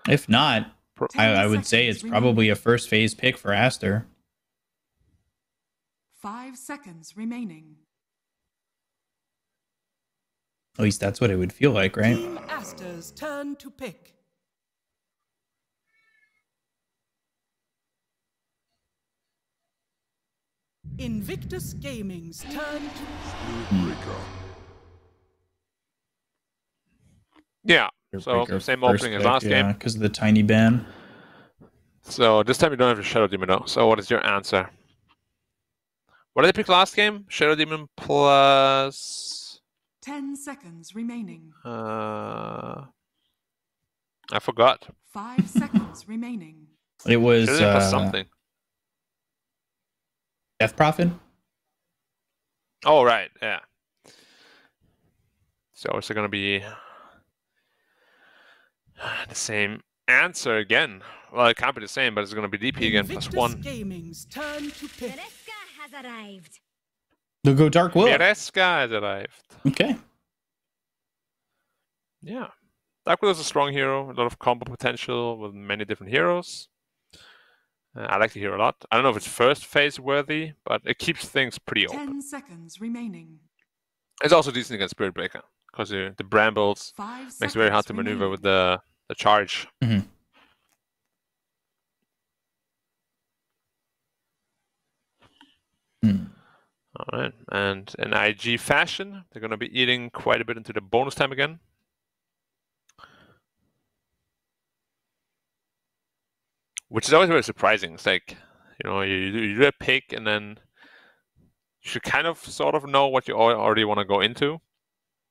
If not, I would say it's probably a first phase pick for Aster. 5 seconds remaining. At least that's what it would feel like, right? Team Aster's turn to pick. Invictus Gaming's turn to... Yeah, so same opening as last game. Because of the tiny ban. So this time you don't have a Shadow Demon though. So what is your answer? What did they pick last game? Shadow Demon plus... 10 seconds remaining. I forgot. 5 seconds remaining. It was something. Death Prophet? Oh, right, yeah. So is it going to be the same answer again? Well, it can't be the same, but it's going to be DP again, +1. Gaming's turn to pick. Has arrived. They'll go Dark Will. Mereska has arrived. Okay. Yeah. Dark Will is a strong hero, a lot of combo potential with many different heroes. I like the hero a lot. I don't know if it's first phase worthy, but it keeps things pretty open. 10 seconds remaining. It's also decent against Spirit Breaker, because the Brambles makes it very hard to maneuver with the charge. Mm-hmm. All right, and in IG fashion, they're going to be eating quite a bit into the bonus time again. Which is always very surprising. It's like, you know, you do a pick and then you should kind of sort of know what you already want to go into.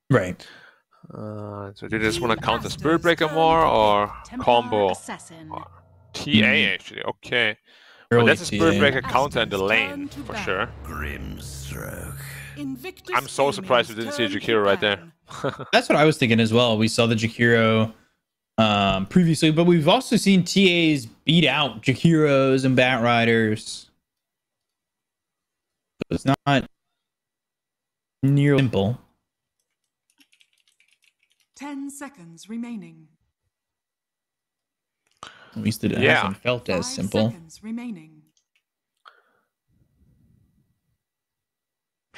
Right. So do you just want to counter Spirit Breaker more or combo? Or TA actually, okay. Well, that's a Spirit Breaker counter in the lane for sure. I'm so surprised we didn't see a Jakiro right there. That's what I was thinking as well. We saw the Jakiro previously, but we've also seen TAs beat out Jakiros and Bat Riders. It's not nearly simple. 10 seconds remaining. At least it hasn't felt as simple. 5 seconds remaining.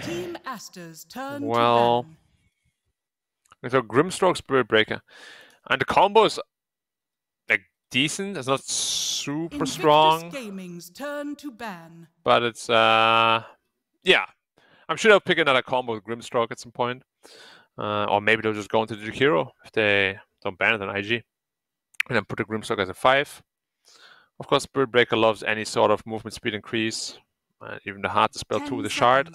Team Aster's turn to ban. So Grimstroke, Spirit Breaker. And the combo is like decent. It's not super strong. Gaming's turn to ban. But it's yeah. I'm sure they'll pick another combo with Grimstroke at some point. Or maybe they'll just go into the Jakiro if they don't ban it on IG. And then put the Grimstroke as a 5. Of course, Spirit Breaker loves any sort of movement speed increase. Even the hard to spell 2 with the shard.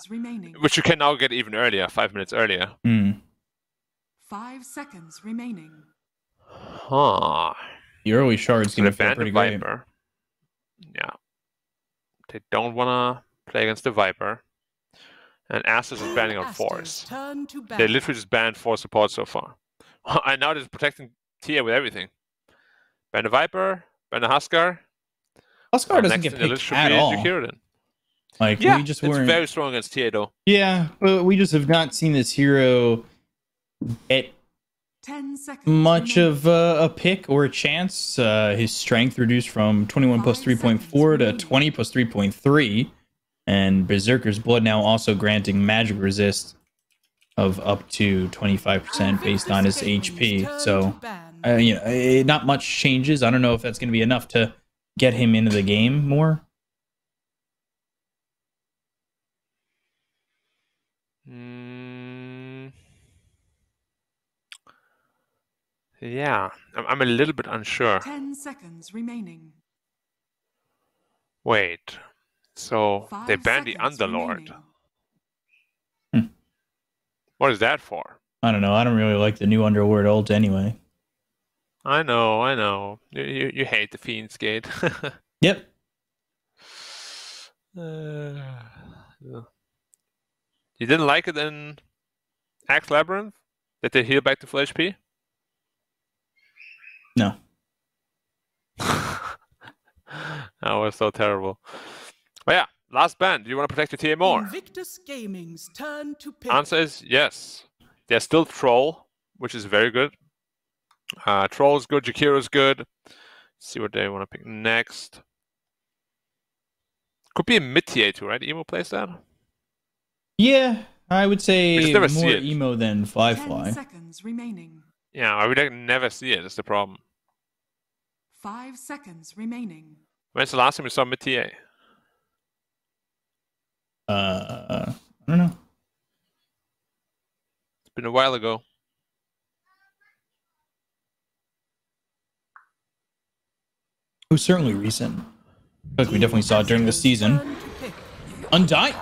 Which you can now get even earlier, 5 minutes earlier. 5 seconds remaining. Huh. The early shard's going to feel pretty great. Viper. Yeah. They don't want to play against the Viper. And Aster is banning on Force. They literally just banned 4 support so far. And now they're protecting Tia with everything. Ban the Viper, ban the Huskar. Huskar doesn't get picked at all. Like, yeah, we just weren't... it's very strong against TA though. Yeah, but we just have not seen this hero get much of a pick or a chance. His strength reduced from 21 plus 3.4 to 20 plus 3.3. And Berserker's Blood now also granting magic resist of up to 25% based on his HP. So, you know, not much changes. I don't know if that's going to be enough to get him into the game more. Yeah, I'm a little bit unsure. 10 seconds remaining. Wait, so they banned the Underlord. What is that for? I don't know. I don't really like the new Underlord ult anyway. I know. You hate the Fiend's Gate. Yep. You didn't like it in Axe Labyrinth? Did they heal back to full HP? No. That was so terrible. But yeah, last ban. Do you want to protect your TA more? Invictus Gaming's turn to pick. Answer is yes. They're still Troll, which is very good. Troll's good, Jakiro's good. See what they want to pick next. Could be a mid TA too, right? Emo plays that? Yeah, I would say never more see it. emo than Fly 10 seconds remaining. Yeah, I would never see it. That's the problem. 5 seconds remaining. When's the last time you saw mid TA? I don't know. It's been a while ago. It was certainly recent. Like we definitely saw it during the season. Undying.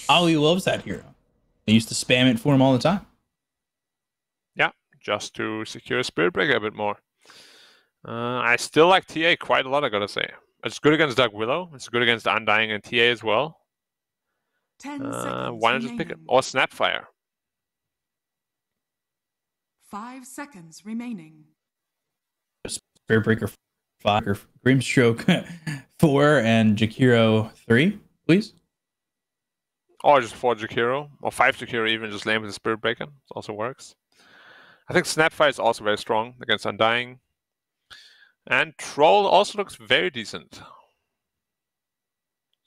Ollie loves that hero. They used to spam it for him all the time. Yeah, just to secure Spirit Breaker a bit more. I still like TA quite a lot, I gotta say. It's good against Dark Willow. It's good against Undying and TA as well. 10 seconds why not just pick it? remaining. Or Snapfire. 5 seconds remaining. Spirit Breaker 5, or Grimstroke 4, and Jakiro 3, please. Or just 4 Jakiro. Or 5 Jakiro even, just lame with the Spirit Breaker. It also works. I think Snapfire is also very strong against Undying. And Troll also looks very decent.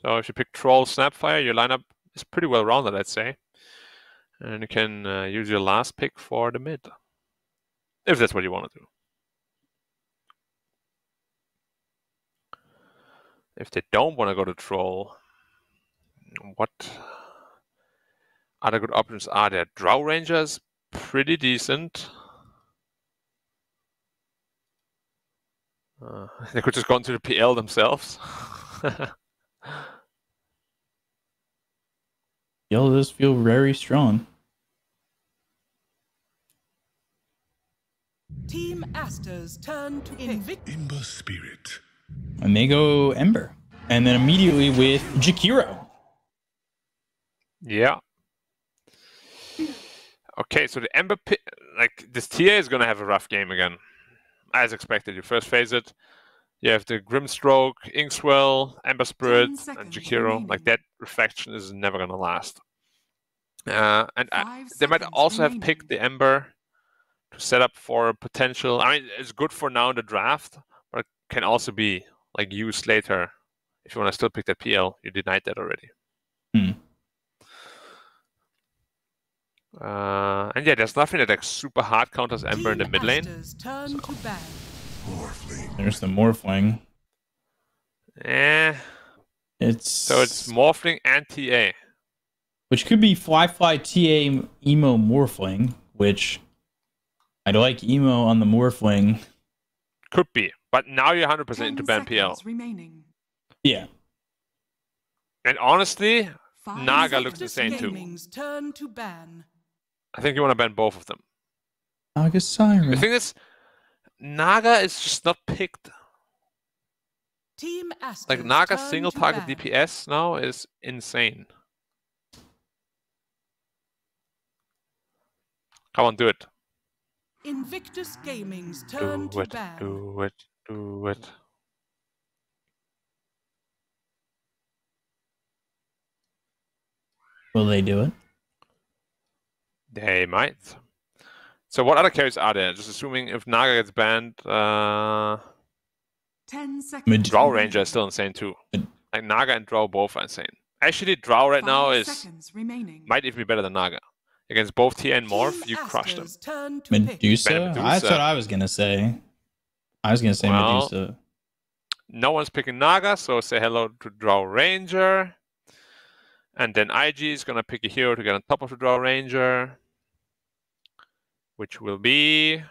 So if you pick Troll, Snapfire, your lineup is pretty well rounded, I'd say. And you can use your last pick for the mid. If that's what you want to do. If they don't want to go to Troll, what other good options are there? Drow Rangers, pretty decent. They could just go into the PL themselves. Yellow does feel very strong. Team Aster's turn to Invictus. Ember Spirit. And they go Ember. And then immediately with Jakiro. Yeah. Okay, so the Ember pick, like this TA is gonna have a rough game again, as expected. You first phase it, you have the Grimstroke, Inkswell, Ember Spirit, 10 and seconds Jakiro. remaining. Like that reflection is never gonna last. And 5 they might seconds also have remaining. picked the Ember to set up for a potential. I mean, it's good for now in the draft, but it can also be like used later. If you want to still pick that PL, you denied that already. And yeah, there's nothing that like super hard counters Ember in the Team mid lane. Aster's turn to ban. There's the Morphling. Eh. It's So it's Morphling and TA. which could be Fly TA Emo Morphling, which I'd like Emo on the Morphling. Could be. But now you're 100% 10 into ban PL. seconds remaining. Yeah. And honestly, 5 Naga looks Invictus insane too. Gaming's turn to ban. I think you want to ban both of them. Naga The Siren. thing is, Naga is just not picked. Team Aster's Like Naga turn single to target ban. DPS now is insane. Come on, do it. Invictus Gaming's turn Do to it, ban. do it, do it. Will they do it? They might. So what other carries are there? Just assuming if Naga gets banned, 10 seconds. Drow remaining. Ranger is still insane too. Like Naga and Drow both are insane. Actually, Drow right now 5 is seconds remaining. might even be better than Naga. Against both Tia and Morph, Team you crush them. Aster's turn to pick. Medusa? Ban Medusa. That's what I was gonna say. I was gonna say Well, Medusa. No one's picking Naga, so say hello to Drow Ranger. And then IG is gonna pick a hero to get on top of the Drow Ranger, which will be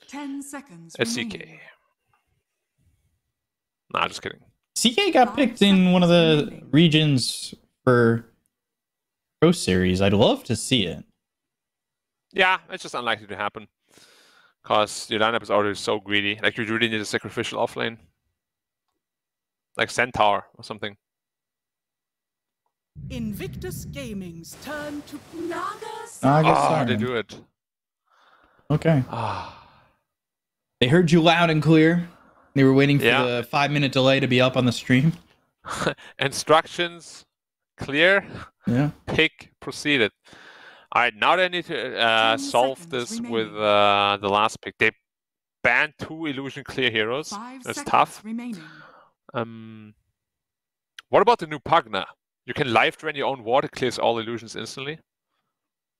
10 seconds a remaining. CK. Nah, just kidding. CK got 5 picked in one of the seconds remaining. regions for Pro Series. I'd love to see it. Yeah, it's just unlikely to happen. Because your lineup is already so greedy. Like, you really need a sacrificial offlane. Like Centaur or something. Invictus Gaming's turn to Naga Naga Oh, Siren. they do it. Okay. Ah. They heard you loud and clear. They were waiting for Yeah. the 5-minute delay to be up on the stream. Instructions clear. Yeah. Pick proceeded. All right, now they need to 10 solve seconds this remaining. with the last pick. They banned 2 illusion clear heroes. 5 That's seconds tough. remaining. What about the new Pugna? You can life drain your own water, clears all illusions instantly.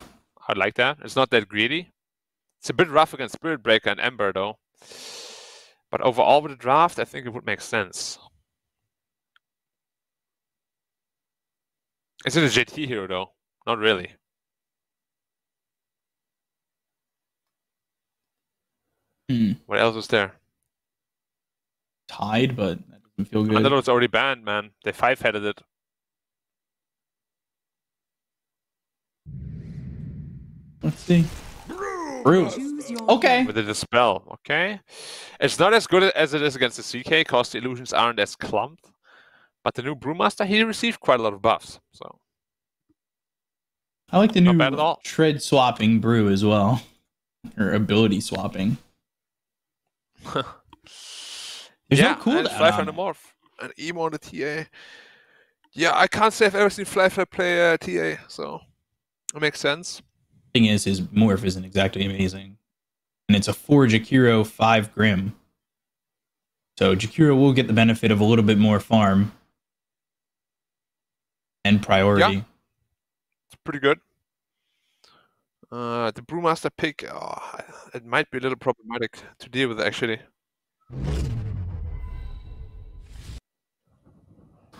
I like that. It's not that greedy. It's a bit rough against Spirit Breaker and Ember though. But overall with the draft, I think it would make sense. Is it a JT hero though? Not really. What else is there? Tide, but that doesn't feel good. Underlord's already banned, man. They 5-headed it. Let's see. Brew. Okay. With the Dispel, okay. It's not as good as it is against the CK, because the illusions aren't as clumped. But the new Brewmaster, he received quite a lot of buffs, so. I like the Not new bad at all. tread swapping brew as well. Or ability swapping. There's no cooldown. And Flyfly on the Morph. And Emo on the TA. Yeah, I can't say I've ever seen Flyfly play TA, so it makes sense. Thing is, his morph isn't exactly amazing. And it's a 4 Jakiro, 5 Grim. So Jakiro will get the benefit of a little bit more farm. And priority. Yeah. It's pretty good. The Brewmaster pick, it might be a little problematic to deal with, actually.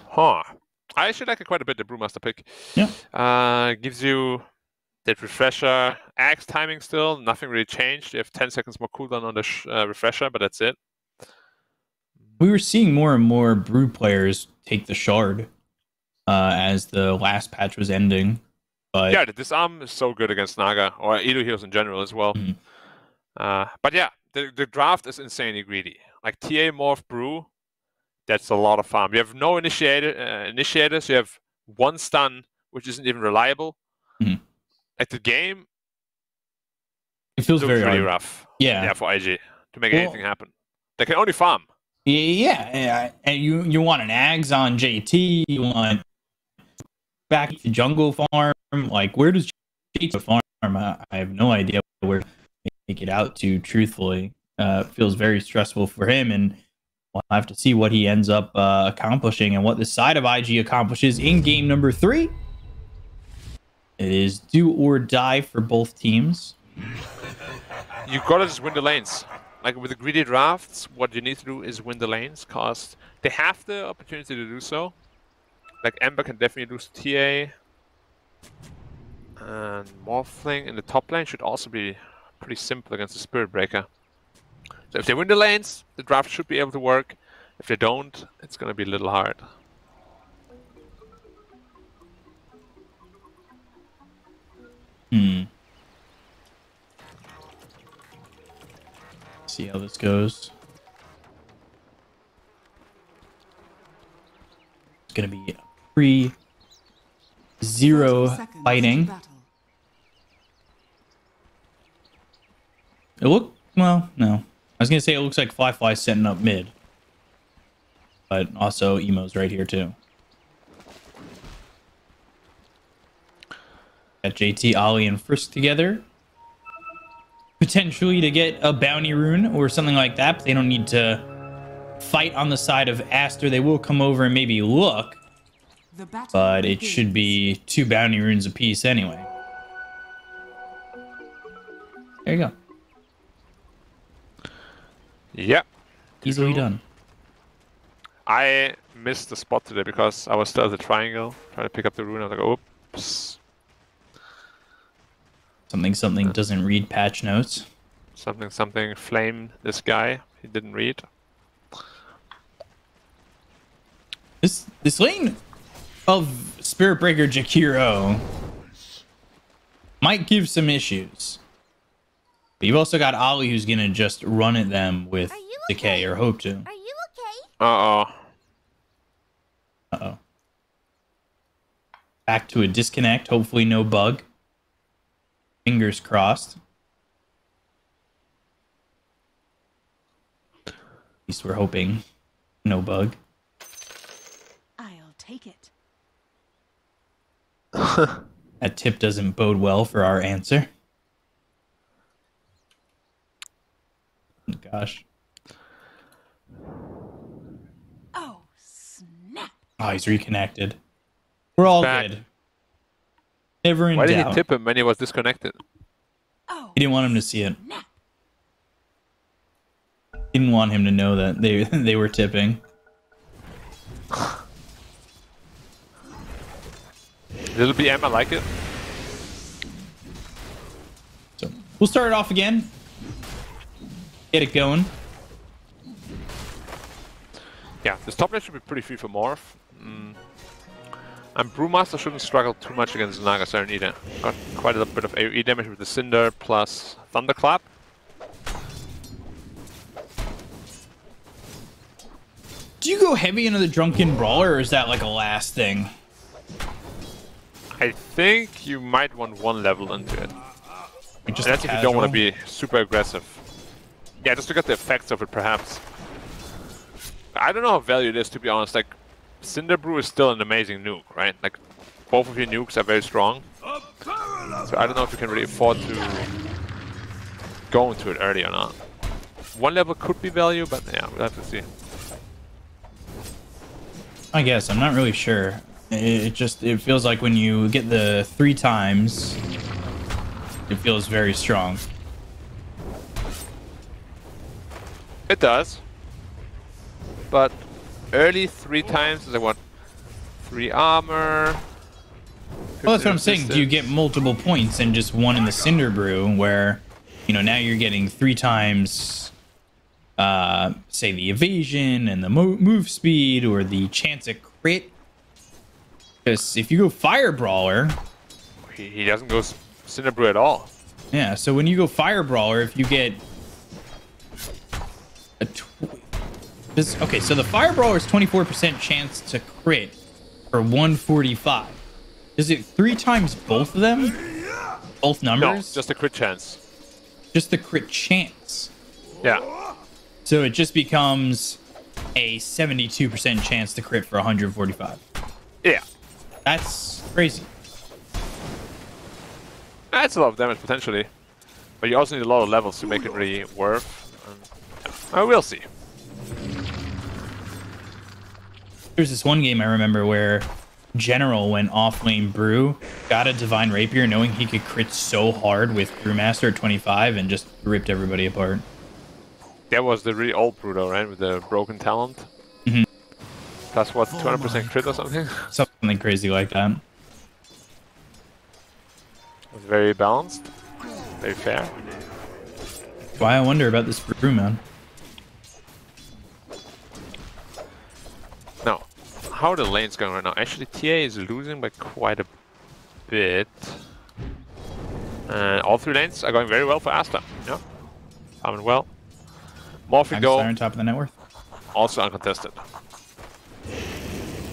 Huh. I actually like it quite a bit, the Brewmaster pick. Yeah. Gives you that refresher. Axe timing still, nothing really changed. You have 10 seconds more cooldown on the refresher, but that's it. We were seeing more and more brew players take the shard as the last patch was ending. But yeah, the disarm is so good against Naga, or Edo heroes in general as well. But yeah, the draft is insanely greedy. Like TA Morph Brew, that's a lot of farm. You have no initiators, you have 1 stun, which isn't even reliable. Like the game, it feels very really hard. rough. Yeah, for IG to make anything happen. They can only farm. Yeah, and you want an Ags on JT, you want back to jungle farm. Like, where does JT farm? I have no idea where to make it out to, truthfully. Feels very stressful for him, and we'll have to see what he ends up accomplishing and what the side of IG accomplishes in game number 3. It is do or die for both teams. You gotta just win the lanes. Like with the greedy drafts, what you need to do is win the lanes, because they have the opportunity to do so. Like Ember can definitely lose TA. And Morphling in the top lane should also be pretty simple against the Spirit Breaker. So if they win the lanes, the draft should be able to work. If they don't, it's gonna be a little hard. See how this goes. It's gonna be a 3-0 fighting. It well, no. I was gonna say it looks like Flyfly's setting up mid. But also Emo's right here too. Got JT, Ollie, and Frisk together. Potentially to get a bounty rune or something like that, but they don't need to fight on the side of Aster. They will come over and maybe look, but it should be 2 bounty runes apiece anyway. There you go. Yeah. Easily done. I missed the spot today because I was still at the triangle trying to pick up the rune. I was like, oops. Something doesn't read patch notes. Something flame this guy. He didn't read. This lane of Spirit Breaker Jakiro might give some issues. But you've also got Ollie who's gonna just run at them with Decay, or hope to. Are you okay? Uh-oh. Back to a disconnect, hopefully no bug. Fingers crossed. At least we're hoping no bug. I'll take it. That tip doesn't bode well for our answer. Gosh. Oh, snap. Oh, he's reconnected. We're all Back. good. Never in Why did doubt. he tip him when he was disconnected? Oh, He didn't want him to see it. snap. He didn't want him to know that they were tipping. Little BM, I like it. So we'll start it off again. Get it going. Yeah, this top lane should be pretty free for Morph. And Brewmaster shouldn't struggle too much against Naga Siren either. Got quite a bit of AoE damage with the Cinder plus Thunderclap. Do you go heavy into the Drunken Brawler, or is that like a last thing? I think you might want one level into it. Like just That's if you don't want to casual? be super aggressive. Yeah, just to get the effects of it, perhaps. I don't know how valued it is, to be honest. Like, Cinder Brew is still an amazing nuke, right? Like, both of your nukes are very strong. So I don't know if you can really afford to go into it early or not. One level could be value, but yeah, we'll have to see. I guess I'm not really sure. It feels like when you get the 3 times, it feels very strong. It does. But early 3 times is like what? 3 armor. Well, that's what I'm saying. resistance. Do you get multiple points and just one in the Cinder Brew, where, you know, now you're getting 3 times, say, the evasion and the move speed or the chance at crit? Because if you go Fire Brawler, He doesn't go Cinder Brew at all. yeah, so when you go Fire Brawler, if you get a okay, so the Fire Brawler's 24% chance to crit for 145. Is it 3 times both of them? Both No, numbers? just a crit chance. Just the crit chance. Yeah. So it just becomes a 72% chance to crit for 145. Yeah. That's crazy. That's a lot of damage potentially. But you also need a lot of levels to make it really worth. We'll see. There's this one game I remember where General went off lane Brew, got a Divine Rapier knowing he could crit so hard with Brewmaster at 25 and just ripped everybody apart. That was the really old Brew though, right? With the broken talent. Mhm. Plus what, 200% crit or something? Something crazy like that. It was very balanced. Very fair. That's why I wonder about this Brew, man. Now, how are the lanes going right now? Actually, TA is losing by quite a bit. And all 3 lanes are going very well for Aster. Yeah. Farming well. Morphic Go. go, On top of the net worth. also uncontested.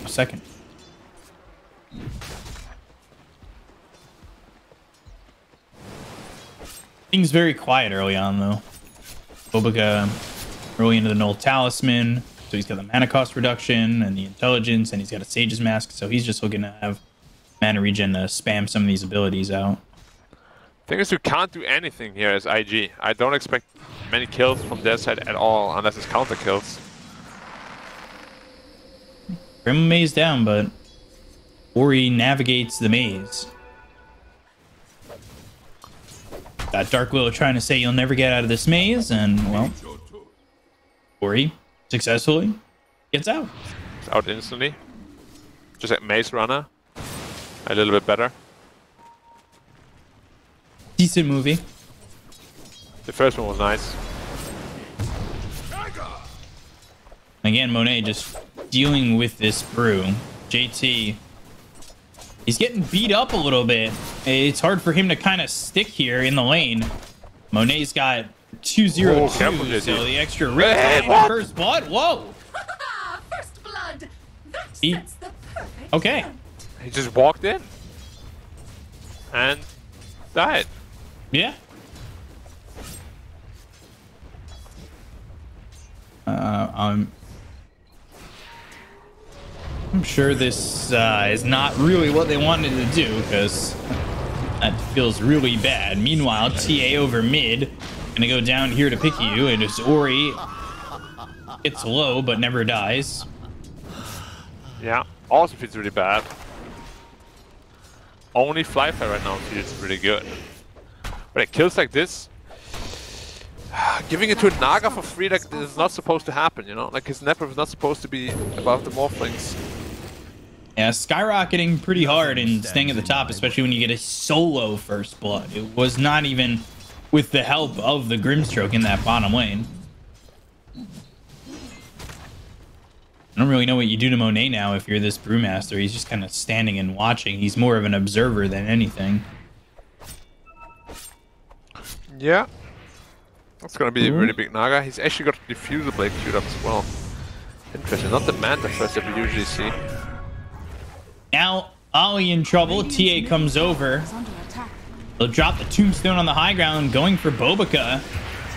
A second. Things very quiet early on, though. Obiga early into the Null Talisman, so he's got the mana cost reduction and the intelligence, and he's got a Sage's Mask, so he's just looking to have mana regen to spam some of these abilities out. Thing is, you can't do anything here as IG. I don't expect many kills from their side at all, unless it's counter kills. Grim maze down, but Ori navigates the maze. Got Dark Willow trying to say you'll never get out of this maze, and, well, Ori successfully gets out. It's out instantly. Just like Maze Runner. A little bit better. Decent movie. The first one was nice. Again, Monet just dealing with this Brew. JT, he's getting beat up a little bit. It's hard for him to kind of stick here in the lane. Monet's got 202, Oh, careful, JT. so the extra risk. Hey, what? First blood? Whoa! First blood. That He- sets the perfect Okay. scent. He just walked in. And died. Yeah. I'm sure this is not really what they wanted to do, because that feels really bad. Meanwhile, TA over mid, gonna go down here to pick you, and it's Ori. It's low, but never dies. Yeah, also feels really bad. Only Flyfire right now feels really good. But it kills like this, giving it to a Naga for free, like this is not supposed to happen, you know? Like his Nepper is not supposed to be above the Morphlings. Yeah, skyrocketing pretty hard and staying at the top, especially when you get a solo first blood. It was not even with the help of the Grimstroke in that bottom lane. I don't really know what you do to Monet now if you're this Brewmaster. He's just kind of standing and watching. He's more of an observer than anything. Yeah. That's gonna be a really big Naga. He's actually got Diffusal Blade queued up as well. Interesting. Not the Manta first that we usually see. Now, Ollie in trouble. TA comes over. They'll drop the Tombstone on the high ground, going for Bobica,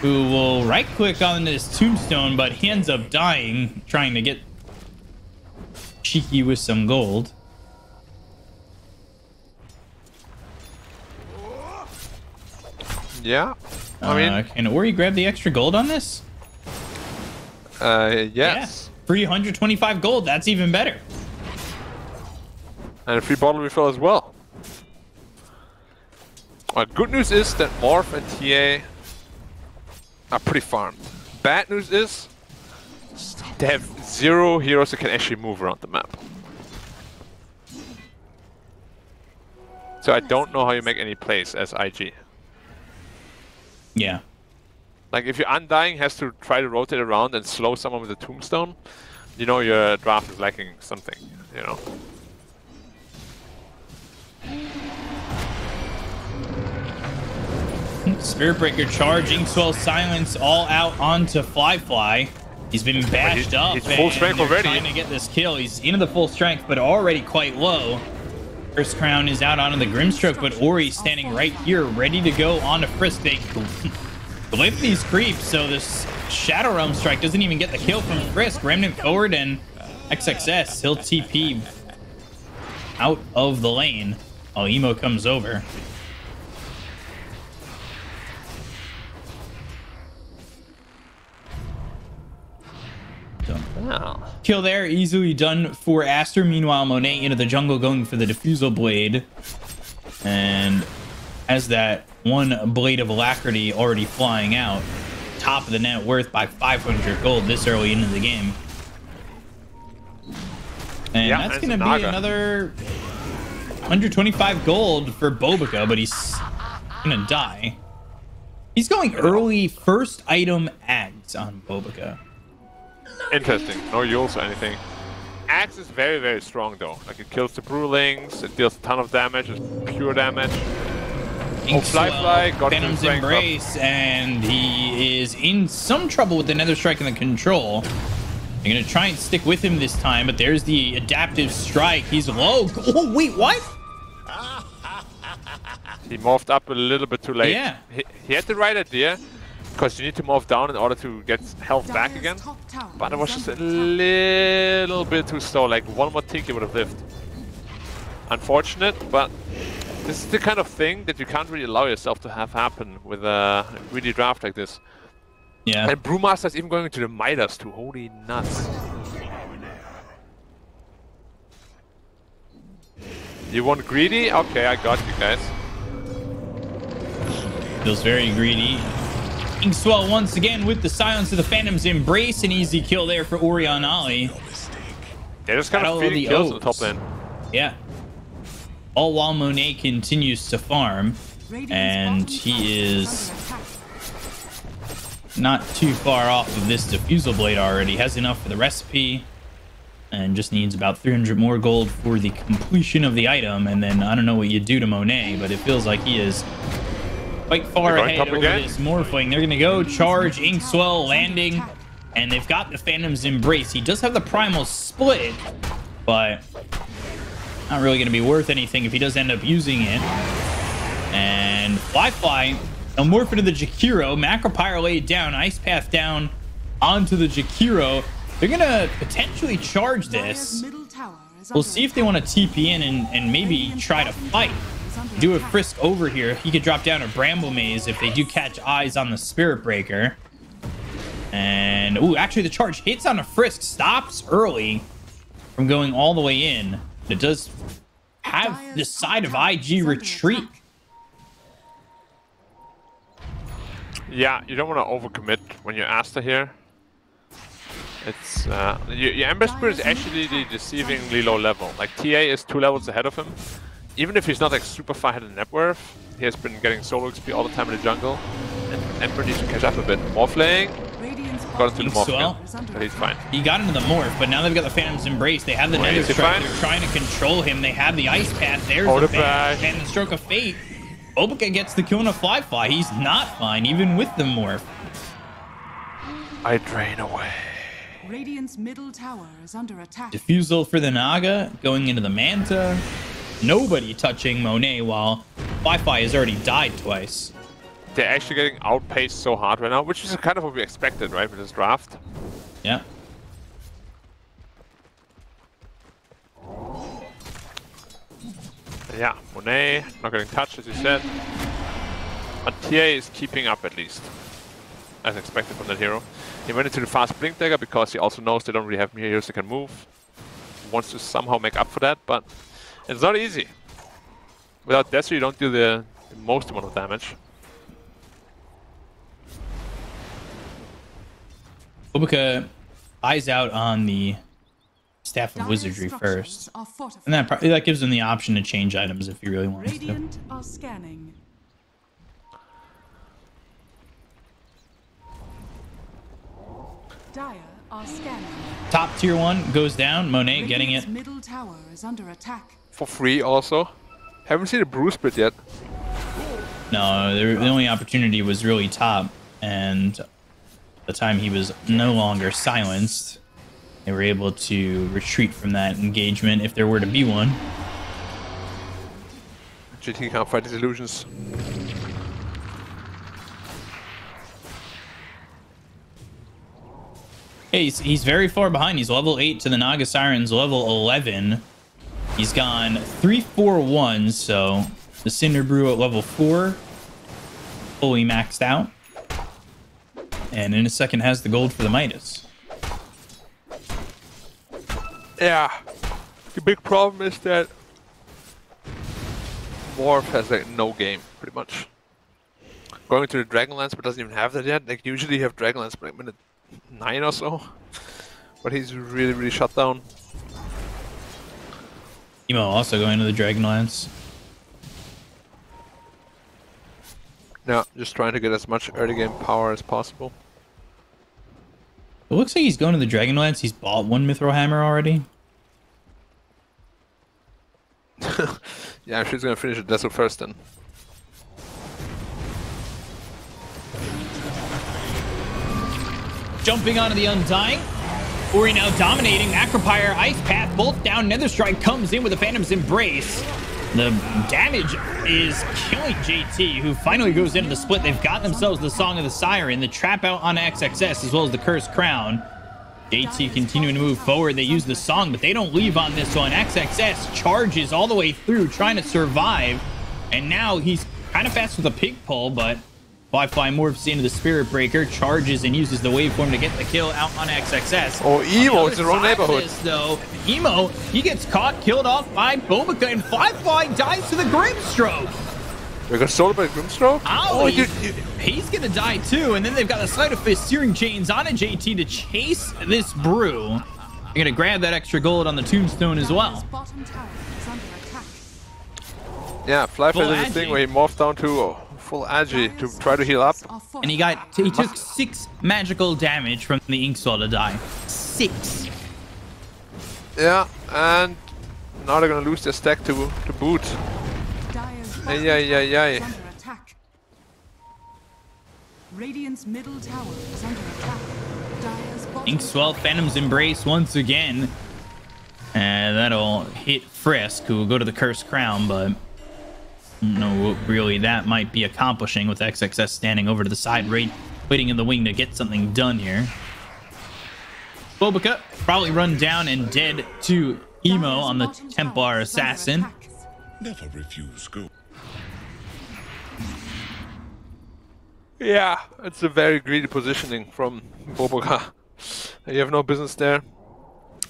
who will right-click on this Tombstone, but he ends up dying, trying to get cheeky with some gold. Yeah. I mean... can Ori grab the extra gold on this? Yes. Yeah. 325 gold. That's even better. And a free bottle refill as well. Well, good news is that Morph and TA are pretty farmed. Bad news is they have 0 heroes that can actually move around the map. So I don't know how you make any plays as IG. Yeah. Like if your Undying has to try to rotate around and slow someone with a Tombstone, you know your draft is lacking something, you know. Spirit Breaker charge, Inkswell silence all out onto Fly. He's been bashed up. He's full strength already. Trying to get this kill. He's into the full strength, but already quite low. First Crown is out onto the Grimstroke, but Ori standing right here, ready to go onto Frisk. They glyph these creeps, so this Shadow Realm Strike doesn't even get the kill from Frisk. Remnant forward and XXS. He'll TP out of the lane while Emo comes over. Wow. Kill there, easily done for Aster. Meanwhile, Monet into the jungle going for the Diffusal Blade. And has that one Blade of Alacrity already flying out. Top of the net worth by 500 gold this early into the game. And yeah, that's going to be another 125 gold for Bobica, but he's going to die. He's going early first item Ags on Bobica. Interesting. No Yules or anything. Axe is very, very strong though. Like it kills the Brewlings, it deals a ton of damage, it's pure damage. Fly got Phantom's Embrace, and he is in some trouble with the Nether Strike and the control. They're gonna try and stick with him this time, but there's the adaptive strike. He's low. Oh wait, what? He morphed up a little bit too late. Yeah. He had the right idea, because you need to morph down in order to get health back again. But it was just a little bit too slow, like one more tick he would have lived. Unfortunate, but this is the kind of thing that you can't really allow yourself to have happen with a greedy draft like this. Yeah. And Brewmaster is even going to the Midas too, holy nuts. You want greedy? Okay, I got you guys. Feels very greedy. Inkswell once again with the silence of the Phantom's Embrace. An easy kill there for Orion Ollie. They're just kind of feeding kills on the top lane. Yeah. All while Monet continues to farm. And he is not too far off of this Diffusal Blade already. Has enough for the recipe. And just needs about 300 more gold for the completion of the item. And then I don't know what you do to Monet, but it feels like he is quite far ahead over this Morphling. They're going to go charge, Inkswell landing, and they've got the Phantom's Embrace. He does have the Primal Split, but not really going to be worth anything if he does end up using it. And Fly, they'll morph into the Jakiro. Macropyre laid down, Ice Path down onto the Jakiro. They're going to potentially charge this. We'll see if they want to TP in and maybe try to fight. Do a Frisk over here. He could drop down a Bramble Maze if they do catch eyes on the Spirit Breaker. And, ooh, actually the charge hits on a Frisk. Stops early from going all the way in. It does have the side of IG retreat. Yeah, you don't want to overcommit when you're Aster here. It's your Ember Spirit is actually the deceivingly low level. Like TA is 2 levels ahead of him. Even if he's not like super far ahead in net worth, he has been getting solo XP all the time in the jungle. And Ember needs to catch up a bit. Morphling got into the morph now, but he's fine. He got into the morph, but now they've got the Phantom's Embrace. They have the Nether Strike. They're trying to control him. They have the Ice Path. There's the bash and the Stroke of Fate. Obika gets the kill on a Fly. He's not fine, even with the morph. I drain away. Radiant's middle tower is under attack. Diffusal for the Naga, going into the Manta. Nobody touching Monet while Fly has already died twice. They're actually getting outpaced so hard right now, which is kind of what we expected, right, with this draft. Yeah. Yeah, Monet not getting touched, as you said. But TA is keeping up at least, as expected from that hero. He went into the fast blink dagger because he also knows they don't really have heroes that can move. He wants to somehow make up for that, but it's not easy. Without Desert, you don't do the most amount of damage. Obika eyes out on the Staff of Wizardry first, and that gives him the option to change items if he really wants to. Radiant are scanning. Dire are scanning. Top tier 1 goes down. Monet getting it. Middle tower is under attack. For free also. Haven't seen a Bruce Split yet. No, the only opportunity was really top, and the time he was no longer silenced, they were able to retreat from that engagement if there were to be one. GT can't fight his illusions. Hey, he's very far behind. He's level 8 to the Naga Siren's level 11. He's gone 3-4-1, so the Cinder Brew at level 4, fully maxed out. And in a second has the gold for the Midas. Yeah. The big problem is that Morph has like no game, pretty much. Going to the Dragonlance, but doesn't even have that yet. Like usually you have Dragonlance by minute 9 or so. But he's really, really shut down. Emo also going to the Dragonlance. Yeah, just trying to get as much early game power as possible. It looks like he's going to the Dragonlance. He's bought one Mithril Hammer already. Yeah, I'm sure he's gonna finish the Desert first then. Jumping onto the Undying. Ori now dominating. Acropire, Ice Path, both down. Nether Strike comes in with a Phantom's Embrace. The damage is killing JT, who finally goes into the split. They've got themselves the Song of the Siren, the trap out on XXS, as well as the Cursed Crown. JT continuing to move forward. They use the Song, but they don't leave on this one. XXS charges all the way through, trying to survive. And now he's kind of fast with a pig pull, but Fly morphs into the Spirit Breaker, charges and uses the waveform to get the kill out on XXS. Oh, Emo, it's the wrong neighborhood. Though, Emo, he gets caught, killed off by Bobika, and Fly dies to the Grimstroke. We got sold by Grimstroke? Oh, he's gonna die too, and then they've got the Sleight of Fist Searing Chains on a JT to chase this brew. They're gonna grab that extra gold on the Tombstone as well. Yeah, Fly did the thing where he morphed down to full Agi to try to heal up. And he took 6 magical damage from the Inkswell to die. 6. Yeah, and now they're gonna lose their stack to boot. Ay. Radiant's middle tower is under attack. Inkswell, Phantom's Embrace once again. And that'll hit Frisk, who will go to the Cursed Crown, but no, really, that might be accomplishing with XXS standing over to the side, waiting in the wing to get something done here. Bobika probably run down and dead to Emo on the Templar Assassin. Never refuse go. Yeah, it's a very greedy positioning from Boboga. You have no business there.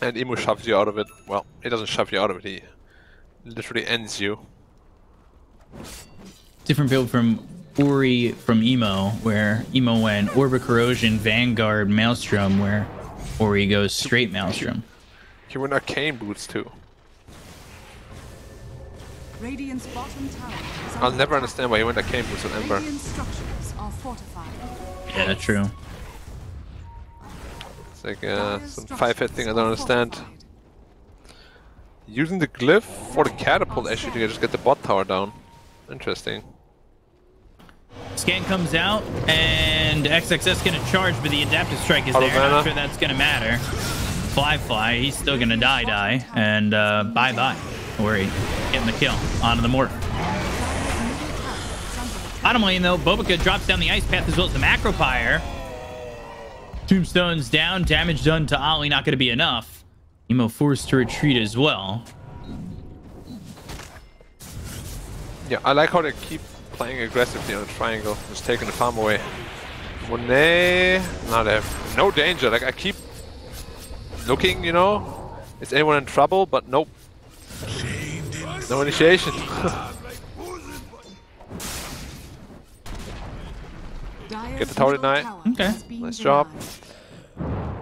And Emo shoves you out of it. Well, he doesn't shove you out of it, he literally ends you. Different build from Ori from Emo, where Emo went Orb Corrosion, Vanguard, Maelstrom, where Ori goes straight Maelstrom. He went Arcane Boots too. Radiant's bottom tower is I'll under never attack. understand why he went Arcane Boots on Ember. Radiant structures are fortified. Yeah, that's true. It's like some 5-hit thing I don't understand. Using the glyph for the catapult actually to just get the bot tower down. Interesting. Scan comes out, and XXS gonna charge, but the adaptive strike is Auto there. mana. Not sure that's gonna matter. Fly, he's still gonna die, and bye. Don't worry, getting the kill onto the mortar. Bottom lane though, Bobica drops down the ice path as well as the macro pyre. Tombstone's down, damage done to Ollie, not gonna be enough. Emo forced to retreat as well. Yeah, I like how they keep playing aggressively on the triangle, just taking the farm away. Monet, now they have no danger. Like I keep looking, you know, is anyone in trouble? But nope, no initiation. Get the tower tonight. Okay. Nice job.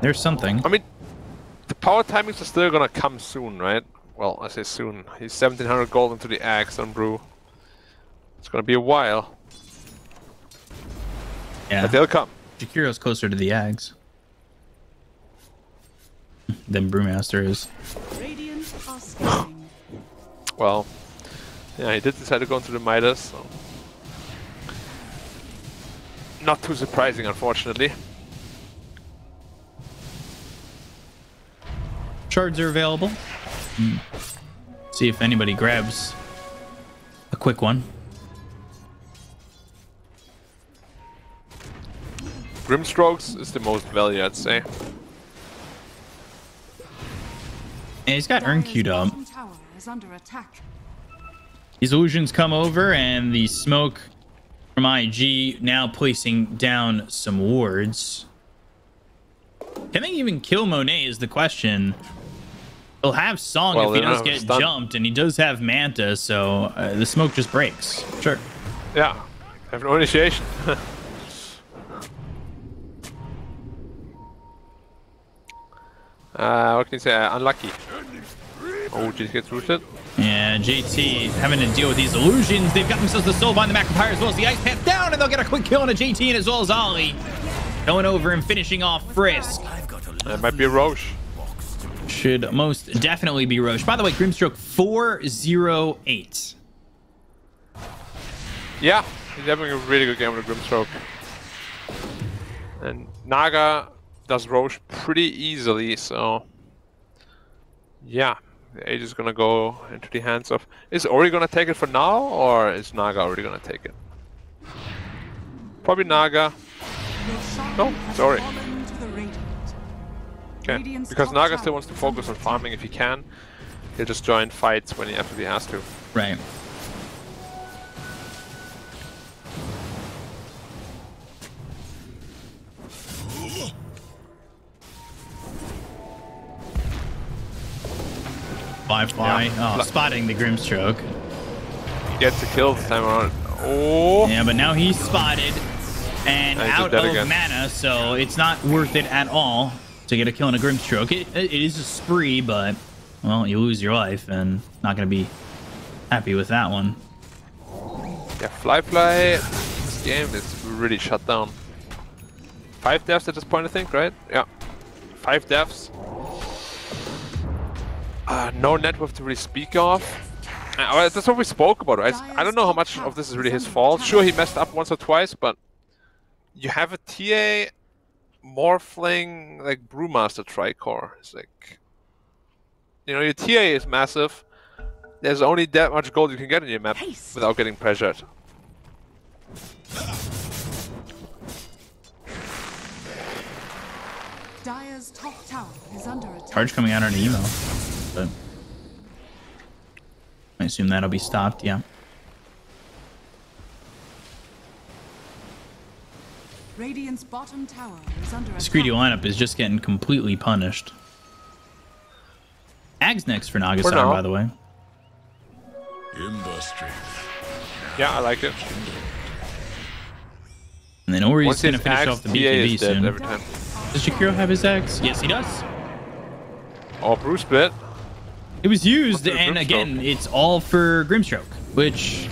There's something. I mean, the power timings are still gonna come soon, right? Well, I say soon. He's 1700 gold into the axe on Brew. It's gonna be a while. Yeah. But they'll come. Jakiro's closer to the Ags than Brewmaster is. Radiant are scanning. Well, yeah, he did decide to go into the Midas, so not too surprising, unfortunately. Shards are available. See if anybody grabs a quick one. Grimstrokes is the most value, I'd say. And he's got Urn queued up. Bottom tower is under attack. These illusions come over, and the smoke from IG now placing down some wards. Can they even kill Monet is the question. He'll have Song Well, if he they does don't get have stun. jumped, and he does have Manta, so the smoke just breaks. Sure. Yeah, I have no initiation. What can you say? Unlucky. Oh, just gets rooted. Yeah, JT having to deal with these illusions. They've got themselves the Soulbind, the Macropyre, as well as the Ice Path down, and they'll get a quick kill on a JT and as well as Ollie. Going over and finishing off Frisk. That might be a Roche. Should most definitely be Roche. By the way, Grimstroke 408. Yeah, he's having a really good game with Grimstroke. And Naga does Roche pretty easily, so yeah, the Age is gonna go into the hands of. Is Ori gonna take it for now, or is Naga already gonna take it? Probably Naga. No, it's Ori. Okay, because Naga still wants to focus on farming if he can. He'll just join fights when he absolutely has to. Right. Fly. Yeah. Oh, spotting the Grimstroke. He gets a kill this time around. Oh! Yeah, but now he's spotted and he's out dead of again. mana, so it's not worth it at all to get a kill on a Grimstroke. It is a spree, but, well, you lose your life and not going to be happy with that one. Yeah, Fly. This game is really shut down. 5 deaths at this point, I think, right? Yeah. 5 deaths. No net worth to really speak of. That's what we spoke about, right? I don't know how much of this is really his fault. Sure, he messed up once or twice, but you have a TA Morphling, like, Brewmaster Tricore. It's like, you know, your TA is massive. There's only that much gold you can get in your map without getting pressured. Dire's top tower is under attack. Charge coming out on emo, but I assume that'll be stopped, yeah. Radiant's bottom tower is under This attack. greedy lineup is just getting completely punished. Ag's next for Nagasar, now. by the way. Ember strength. Yeah, I like it. And then Ori's Once going to his finish axe, off the TA BKB is dead soon. every time. Does Jakiro have his axe? Yes, he does. Oh, Bruce split. It was used, What's the and Grimstroke? again, it's all for Grimstroke, which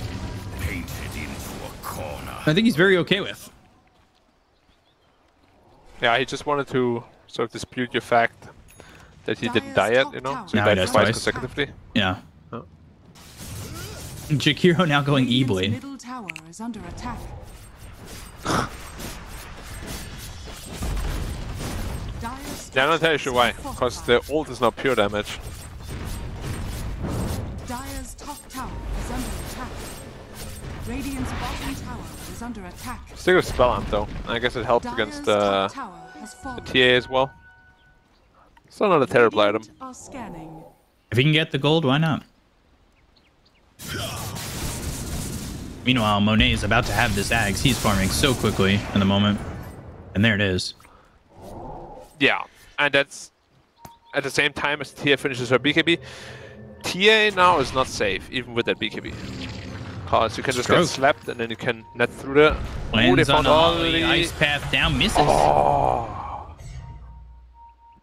Painted into a corner. I think he's very okay with. Yeah, he just wanted to sort of dispute your fact that he didn't die yet, you know? So Now he he died dies twice twice. consecutively. Yeah. Oh. Jakiro now going Radiant's E-Blade. middle tower is under attack. Yeah, I'm not entirely sure why. Because the ult is not pure damage. Dire's top tower is under attack. Radiant's bottom tower is under attack. Still with spell amp though. I guess it helped Dire's against top tower has fallen. TA as well. Still not a terrible item. Radiant are scanning. If he can get the gold, why not? Meanwhile, Monet is about to have this axe. He's farming so quickly in the moment. And there it is. Yeah, and that's at the same time as TA finishes her BKB. TA now is not safe, even with that BKB. Because you can just get Stroke. slapped and then you can net through the... Ooh, they Lands on found all the the... ice path down, misses. Oh,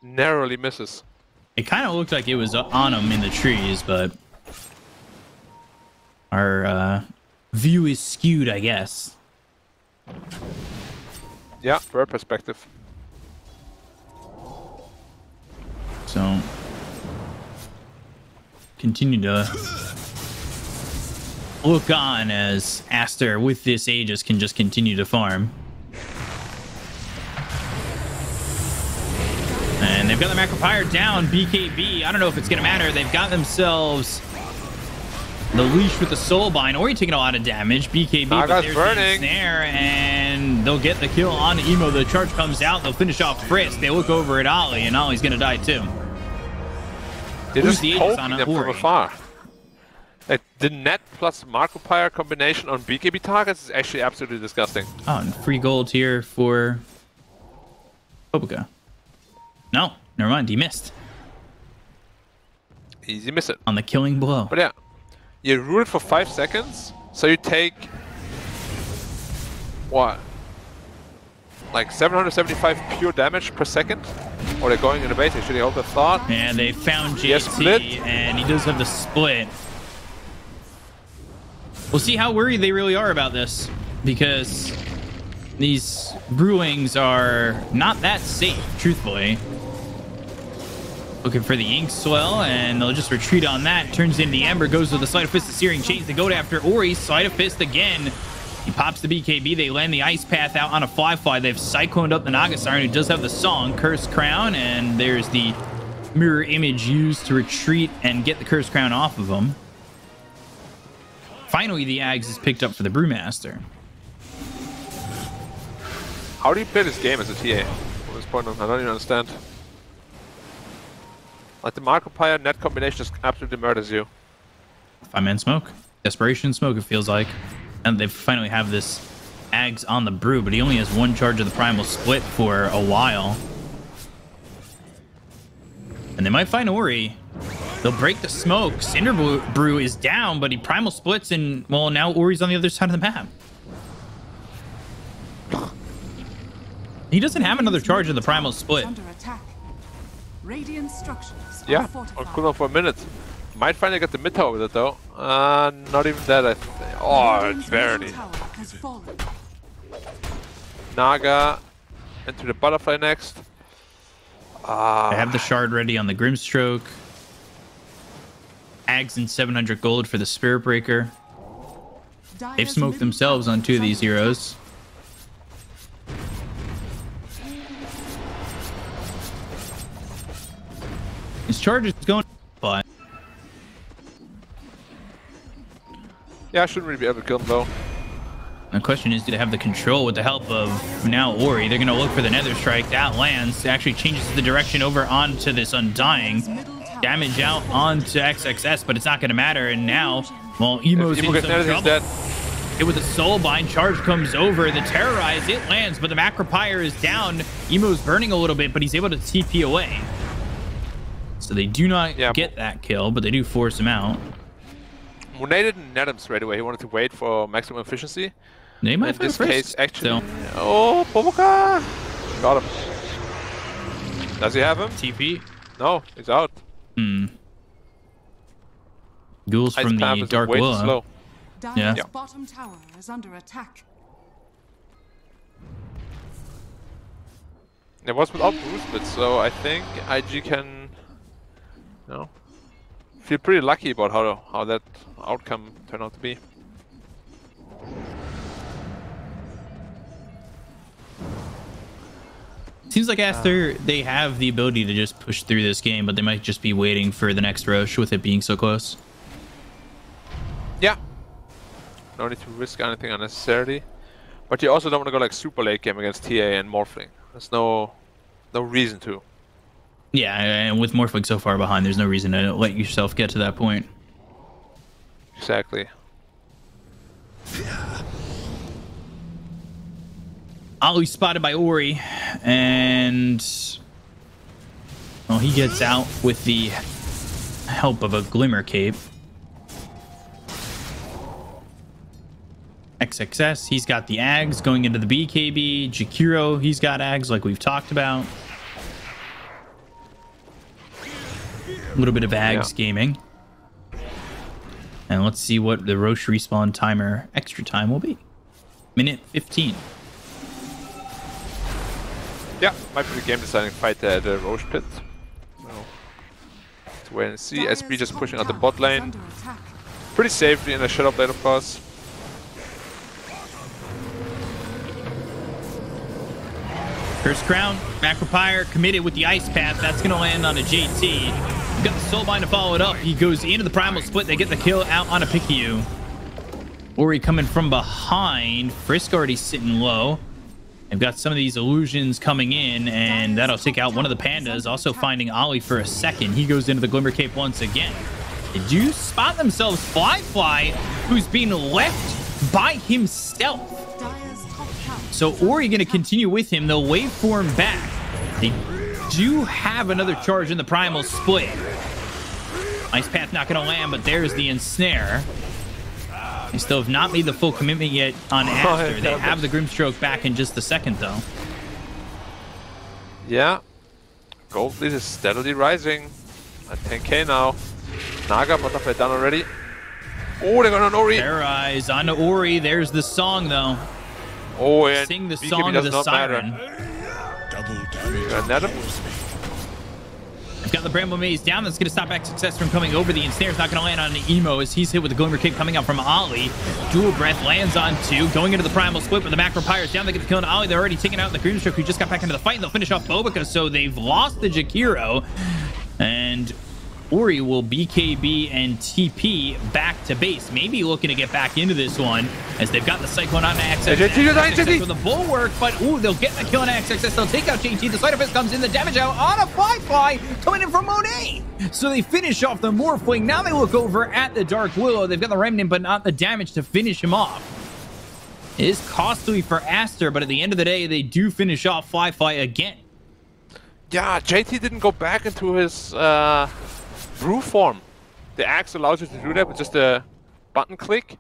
narrowly misses. It kind of looked like it was on him in the trees, but our view is skewed, I guess. Yeah, bird perspective. So continue to look on as Aster with this Aegis can just continue to farm. And they've got the Macropire down. BKB, I don't know if it's going to matter. They've got themselves the leash with the Soulbind. Ori taking a lot of damage. BKB, but Naga's there's burning. the snare, and they'll get the kill on Emo. The charge comes out. They'll finish off Frisk. They look over at Ollie, and Ollie's going to die too. They're Who's just the Aegis poking on them from Ori? afar. Like, the net plus Markiplier combination on BKB targets is actually absolutely disgusting. Oh, and free gold here for Obuka. No, never mind. He missed Easy miss it. on the killing blow. But yeah, you rule it for 5 seconds, so you take what? Like 775 pure damage per second? Or they're going in the base, actually, hold the thought. And they found He has split. JT, and he does have the split. We'll see how worried they really are about this, because these brewings are not that safe, truthfully. Looking for the ink swell, and they'll just retreat on that. Turns into the Ember, goes with the Sleight of Fist, the Searing Chains. They go after Ori. Sleight of Fist again. He pops the BKB. They land the Ice Path out on a fly. They've cycloned up the Nagasar, who does have the song, Cursed Crown, and there's the mirror image used to retreat and get the Cursed Crown off of him. Finally, the Ags is picked up for the Brewmaster. How do you play this game as a TA? At this point, I don't even understand. Like, the Markiplier net combination just absolutely murders you. 5-man smoke. Desperation smoke, it feels like. And they finally have this Ags on the Brew, but he only has one charge of the Primal Split for a while. And they might find Ori. They'll break the smoke. Cinder Brew is down, but he Primal Splits, and, well, now Ori's on the other side of the map. He doesn't have another charge of the Primal Split. Under attack. Radiant structures Yeah, are on fortified. cooldown for a minute. Might finally get the mid tower with it though. Not even that, I think. Oh, Radiant's barely. middle tower has fallen. Naga into the butterfly next. They have the shard ready on the Grimstroke. Ags and 700 gold for the Spirit Breaker. They've Dire's smoked middle themselves tower on two of is these under heroes. His charge is going, but Yeah, I shouldn't really be able to kill him though. the question is, do they have the control with the help of now Ori? They're going to look for the Nether Strike. That lands. It actually changes the direction over onto this Undying. Dire's middle tower damage out onto XXS, but it's not going to matter. And now, well, Emo's in some trouble. Dead. Hit with a Soulbind, charge comes over, the Terrorize, it lands, but the Macropyre is down. Emo's burning a little bit, but he's able to TP away. So they do not get that kill, but they do force him out. Monet didn't net him straight away. He wanted to wait for maximum efficiency. They might in this first, case, actually. still. Oh, Boboka! Got him. Does he have him? TP? No, he's out. Ghouls from the Dark Willow. Dire's bottom tower is under attack. It was without boosted, so I think IG can, you know, feel pretty lucky about how that outcome turned out to be. Seems like Aster, they have the ability to just push through this game, but they might just be waiting for the next Roche with it being so close. Yeah. No need to risk anything unnecessarily. But you also don't want to go like super late game against TA and Morphling. There's no reason to. Yeah, and with Morphling so far behind, there's no reason to let yourself get to that point. Exactly. Ali spotted by Ori, and well, he gets out with the help of a Glimmer Cape. XXS, he's got the Ags going into the BKB. Jakiro, he's got Ags like we've talked about. A little bit of Ags gaming. And let's see what the Roche respawn timer extra time will be. Minute 15. Yeah, might be the game deciding fight at the Roche pit. So, let's wait and see. SB just pushing out the bot lane. Pretty safely in a shut-up lane, of course. First crown, Macropyre committed with the Ice Path. That's going to land on a JT. We've got the Soulbind to follow it up. He goes into the Primal Split. They get the kill out on a Picayune. Ori coming from behind. Frisk already sitting low. They've got some of these illusions coming in, and that'll take out one of the Pandas. Also finding Ollie for a second. He goes into the Glimmer Cape once again. They do spot themselves Fly, who's being left by himself. So Ori going to continue with him. They'll waveform back. They do have another charge in the Primal Split. Ice Path not going to land, but there's the Ensnare. They still have not made the full commitment yet on Aster. They have the Grimstroke back in just a second, though. Yeah. Gold lead is steadily rising. At 10k now. Naga, what have they done already? Oh, they're going on Ori. Terrorize on Ori. There's the song, though. Oh, and sing the song of the siren. I've got the Bramble Maze down. That's going to stop XXS from coming over. The Ensnare's not going to land on the Emo as he's hit with the Glimmer Cape coming out from Ollie. Dual Breath lands on 2. Going into the Primal Split, but the Macropyre's down. They get the kill on Ollie. They're already taking out the Grimstroke who just got back into the fight. And they'll finish off Bobica, so they've lost the Jakiro. And Ori will BKB and TP back to base. Maybe looking to get back into this one as they've got the Cyclone on XXS with the Bulwark, but ooh, they'll get the kill on XXS. They'll take out JT. The Slider Fist comes in, the damage out on a Fly coming in from Monet. So they finish off the Morphling. Now they look over at the Dark Willow. They've got the Remnant, but not the damage to finish him off. It is costly for Aster, but at the end of the day, they do finish off Fly again. Yeah, JT didn't go back into his brew form. The axe allows you to do that with just a button click.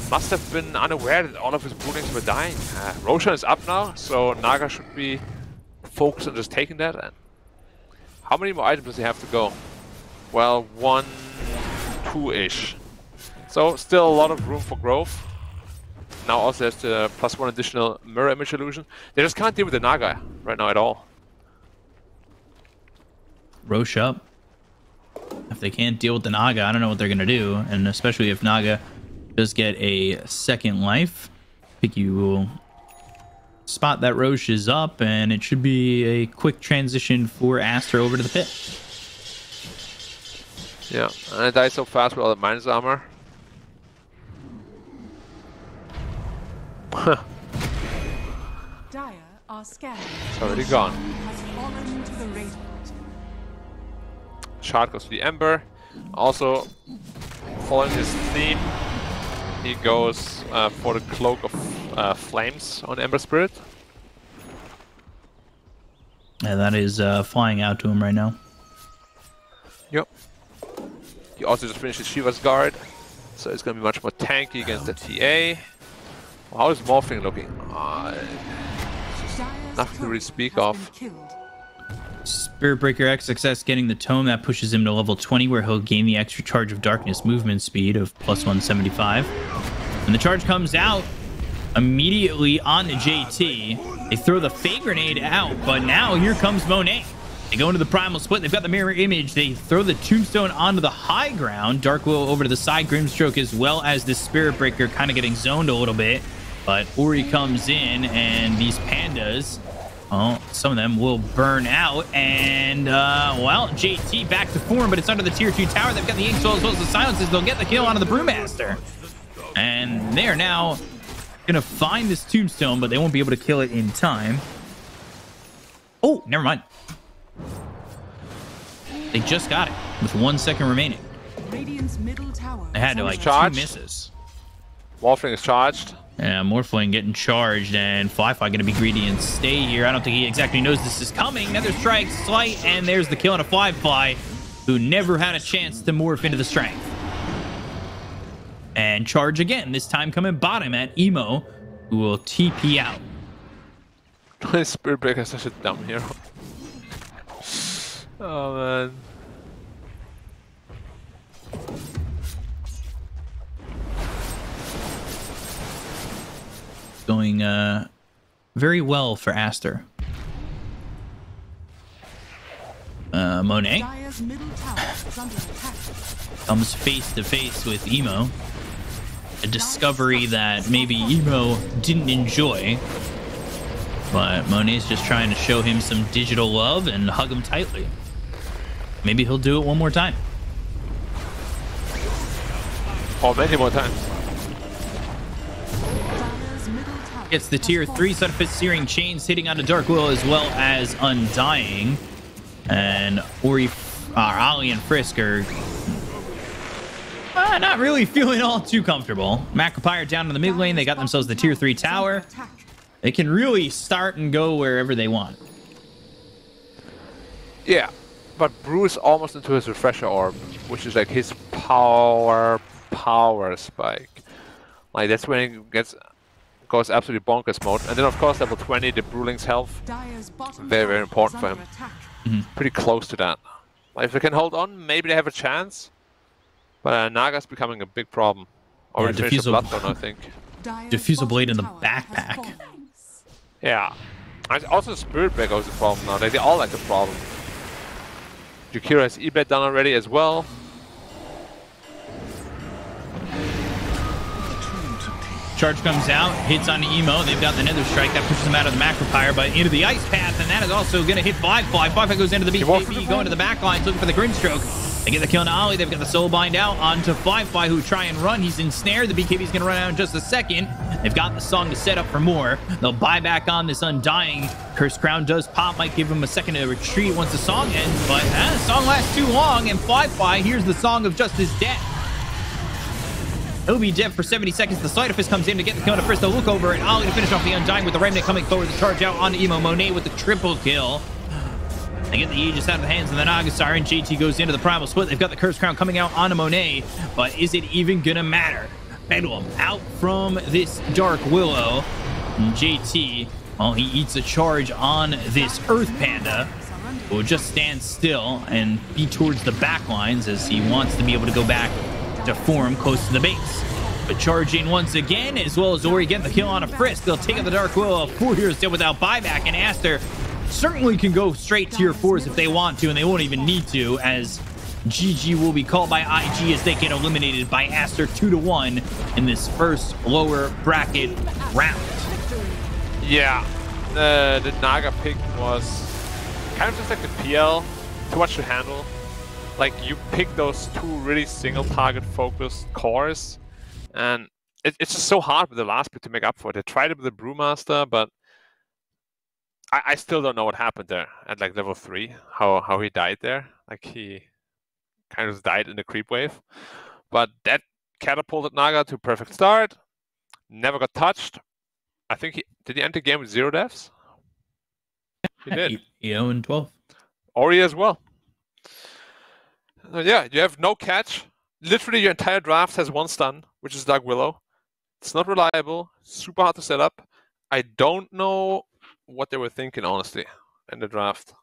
Must have been unaware that all of his broodings were dying. Roshan is up now, so Naga should be focused on just taking that. And how many more items does he have to go? Well, 1, 2-ish. So still a lot of room for growth. Now also there's the +1 additional mirror image illusion. They just can't deal with the Naga right now at all. Roche up. If they can't deal with the Naga, I don't know what they're going to do. And especially if Naga does get a second life, I think you will spot that Roche is up, and it should be a quick transition for Aster over to the pit. Yeah, and it dies so fast with all the minus armor. Dire are scared. It's already gone. Has fallen to the Radiant. shot goes to the Ember. Also, following his theme, he goes for the Cloak of Flames on Ember Spirit. And that is flying out to him right now. Yep. He also just finished his Shiva's Guard, so it's going to be much more tanky against the TA. How is Morphing looking? Nothing to really speak of. Spiritbreaker XXS getting the tome that pushes him to level 20, where he'll gain the extra charge of darkness movement speed of plus 175. When the charge comes out immediately on the JT, they throw the Fake Grenade out, but now here comes Monet. They go into the Primal Split. They've got the Mirror Image. They throw the Tombstone onto the high ground. Dark Will over to the side. Grimstroke, as well as the Spiritbreaker, kind of getting zoned a little bit. But Ori comes in, and these pandas, well, some of them will burn out. And, well, JT back to form, but it's under the tier 2 tower. They've got the Ink Soul as well as the Silences. They'll get the kill onto the Brewmaster. And they're now going to find this Tombstone, but they won't be able to kill it in time. Oh, never mind. They just got it with 1 second remaining. Radiant's middle tower. They had to, like, Charged. 2 misses. Morphling is charged. Yeah, Morphling getting charged, and Fly going to be greedy and stay here. I don't think he exactly knows this is coming. Another strike, slight, and there's the kill on a Fly, who never had a chance to morph into the strength. And charge again, this time coming bottom at Emo, who will TP out. Spiritbreaker is such a dumb hero. Oh, man. Going very well for Aster. Monet Dire's middle tower is under attack. comes face to face with Emo. A discovery that maybe Emo didn't enjoy. But Monet's just trying to show him some digital love and hug him tightly. Maybe he'll do it one more time. Or many more times. Dire's middle tower Gets the has tier fallen. 3 Sunfist Searing Chains hitting onto Dark Will as well as Undying. And Ali and Frisk are not really feeling all too comfortable. Macropire down in the mid lane. They got themselves the tier 3 tower. Attack. They can really start and go wherever they want. Yeah, but Brew is almost into his Refresher Orb, which is like his power spike. Like that's when he goes absolutely bonkers mode. And then of course level 20, the Brewling's health, Dire's bottom very tower important is for under him. attack. Pretty close to that. Like, if they can hold on, maybe they have a chance. But Naga's becoming a big problem. Already finished the Bloodstone, I think. Dire's Diffusal Blade in the bottom tower has backpack. fallen. Yeah. And also Spiritbreaker is a problem now. They all like a problem. Jakira has E-Bet done already as well. Charge comes out, hits on Emo. They've got the Nether Strike that pushes them out of the Macropire, but into the Ice Path, and that is also going to hit Fly. Fly goes into the BKB, going to the back lines, looking for the Grimstroke. They get the kill on Ollie. They've got the Soulbind out onto Fly, who try and run. He's ensnared. The BKB is going to run out in just a second. They've got the song to set up for more. They'll buy back on this Undying. Cursed Crown does pop, might give him a second to retreat once the song ends, but the song lasts too long, and Fly hears the song of just his death. He'll be dead for 70 seconds. The Sleight of Fist comes in to get the kill to first. They'll look over, and Ollie to finish off the Undying with the Remnant coming forward to charge out onto Emo. Monet with the triple kill. They get the Aegis out of the hands of the Naga Siren. JT goes into the Primal Split. They've got the Cursed Crown coming out onto Monet, but is it even gonna matter? Bedlam out from this Dark Willow. And JT, well, he eats a charge on this Earth Panda, who will just stand still and be towards the back lines as he wants to be able to go back to form close to the base. But charging once again, as well as Ori getting the kill on a Frisk. They'll take out the Dark Willow. 4 heroes dead without buyback, and Aster certainly can go straight tier 4s if they want to, and they won't even need to, as GG will be called by IG as they get eliminated by Aster 2-1 in this first lower bracket round. Yeah, the Naga pick was kind of just like the PL, too much to handle. Like, you pick those two really single target focused cores, and it's just so hard with the last pick to make up for it. They tried it with the Brewmaster, but I still don't know what happened there at like level 3, how he died there. Like, he kind of died in the creep wave. But that catapulted Naga to perfect start. Never got touched. I think did he end the game with 0 deaths? He did. 0-12. Ori as well. Yeah, you have no catch. Literally your entire draft has 1 stun, which is Dark Willow. It's not reliable. Super hard to set up. I don't know what they were thinking, honestly, in the draft.